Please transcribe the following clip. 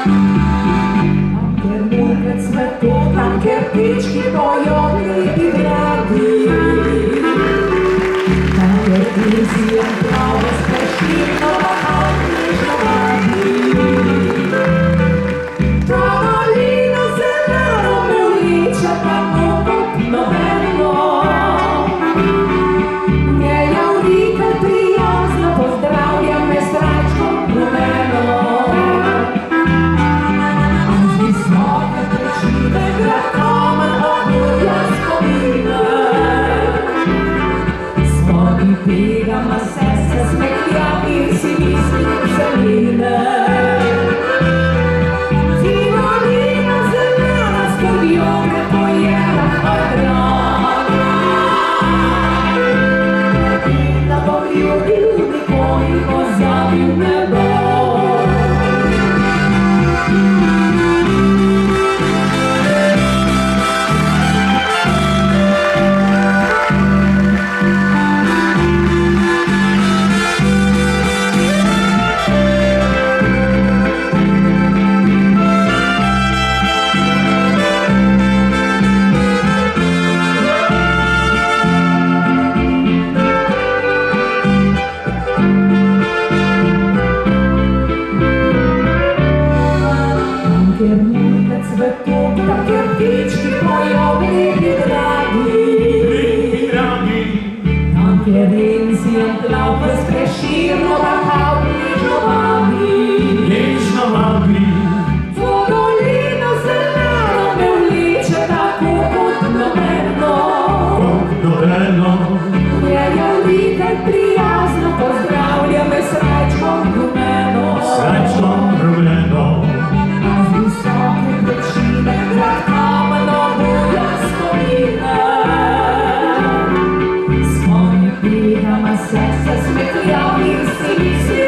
Ker murke cvetu, tam kjer ptički pojo lepi gradi, tam kjer izjem plave spreširno bahal bližno vadi. Ta dolina zelena me vliče tako kot nobeno, njeja vlika prijazno pozdravlja me s srečkom rumeno. Pegama sestra smeklja in si mislim zeline. Tivolina zelena s krvjo me pojela moj drag. In da bom ljubil, nikoli pozabil ne bo. Kjer murke cvetu, tam kjer ptički pojo lepi dragi, tam kjer inzjem plave s preširno bahal bližno vadi. To dolina zelena me vliče tako kot nobeno, njeja vlika prijazno pozdravlja me s srečkom rumeno. Visoke pečine, grad kameno buja spomine. S konji pegama sestra smeklja in si misli